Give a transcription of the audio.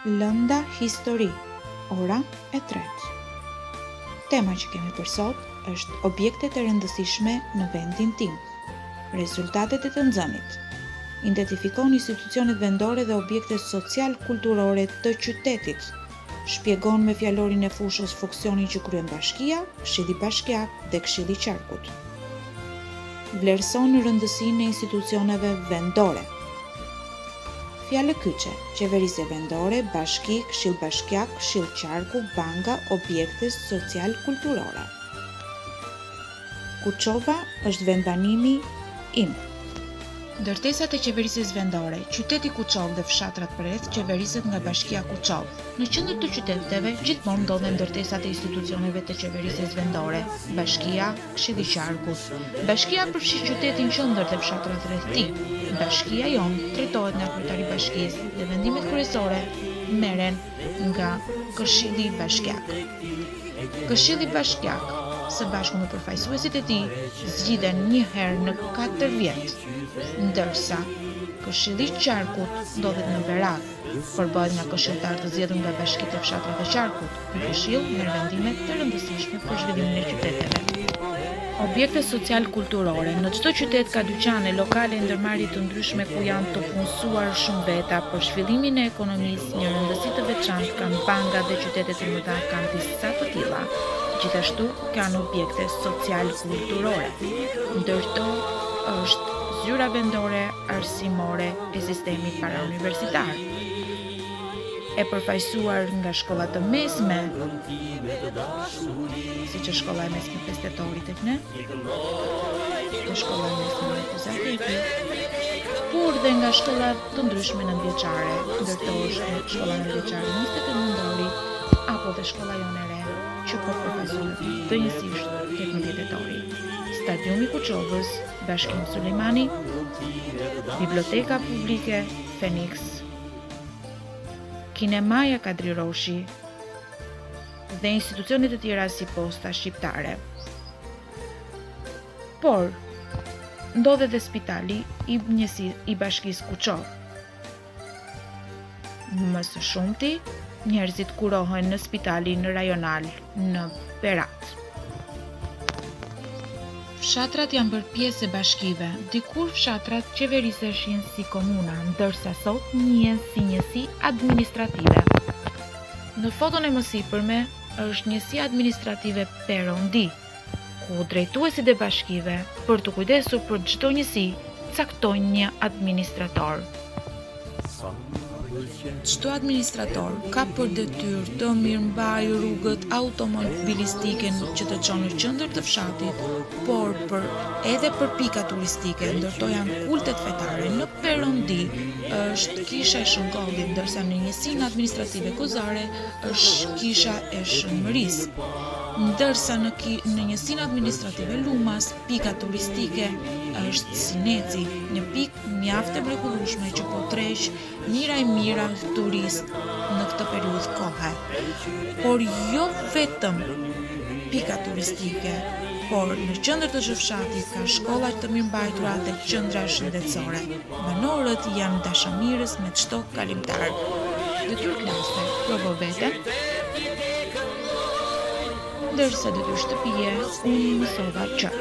Lënda histori, ora e tretë. Tema që kemi për sot është objektet e rëndësishme në vendin tim. Rezultatet e të nxënit. Identifikon institucionet vendore dhe objektet social-kulturore të qytetit. Shpjegon me fjalorin e fushës funksionin që kryen bashkia, këshilli bashkiak dhe këshilli qarkut. Vlerëson rëndësinë e institucioneve vendore. Fjalë kyçe, qeverisje vendore, bashki, këshill bashkiak, këshill qarku, banka, objekte social-kulturore. Kuçova është vendbanimi im. Ndërtesat e qeverisjes vendore, qyteti Kuçovë dhe fshatrat përreth qeveriset nga Bashkia Kuçovë. Në qendër të qyteteve gjithmonë ndodhen ndërtesat e institucioneve të qeverisjes vendore, bashkia, këshilli i qarkut. Bashkia përfshi qytetin qendër dhe fshatrat rreth tij. Bashkia jonë drejtohet nga kryetari i bashkisë dhe vendimet kryesore merren nga Këshilli Bashkiak. Këshilli Bashkiak, së bashku me përfaqësuesit e tij, zgjidhen një herë në 4 vjet, ndërsa Këshilli i Qarkut ndodhet në Berak, përbohet nga këshilltar të zgjedhur nga bashkitë e fshatrave të Qarkut. Ky këshill merr vendime të rëndësishme për zhvillimin e qyteteve. Objekte social-kulturore. Në çdo qytet ka dyqane, lokale e ndërmarrje të ndryshme ku janë të punësuar shumë veta për zhvillimin e ekonomisë. Një rëndësi të veçantë kanë banka dhe qytetet e mëdha kanë disa të tilla. Gjithashtu kanë objekte social-kulturore. Ndërto është zyra vendore arsimore e sistemit parauniversitar, e përfaqësuar nga shkollat të mesme, siç është shkolla e mesme Pestetorit tek ne, dhe shkolla e mesme e Zahetit, por dhe nga shkolla të ndryshme nëntëvjeçare, ndërto është shkolla nëntëvjeçare 29 Ndori, apo dhe shkolla jone e re, që po përfaqësohet dënjësisht tek Nëntëtetori. Stadiumi i Kuçovës, Bashkim Sulejmani, Biblioteka Publike Fenix, Kinemaja Kadri Roshi dhe institucionet të tjera si Posta Shqiptare. Por, ndodhet dhe spitali i Bashkisë Kuçovë. Më së shumti, njerëzit kurohen në spitalin rajonal në Berat. Fshatrat janë bërë pjesë e bashkive. Dikur fshatrat qeveriseshin si komuna, ndërsa sot njihen si njësi administrative. Në foton e mësipërme është njësia administrative Perondi, ku drejtuesit e bashkive, për të kujdesur për çdo njësi, caktojnë një administrator. Çdo administrator ka për detyrë të mirëmbajë rrugët automobilistike që të çon në qendër të fshatit, por edhe për pika turistike, ndërto janë kultet fetare. Në Perondi është kisha e Shënkollit, ndërsa në njësinë administrative kozare është kisha e Shënmërisë. Ndërsa në njësinë administrative Lumas, pika turistike është Sineci, një pikë mjaft e mrekullueshme që po treq mira e mira turist në këtë periudhë kohe. Por jo vetëm pika turistike, por në qendër të fshatit ka shkolla të mirëmbajtura dhe qendra shëndetësore. Banorët janë dashamirës me çdo kalimtar. Detyrë klase, provo vete, ndërsa detyrë shtëpie, unë mësova që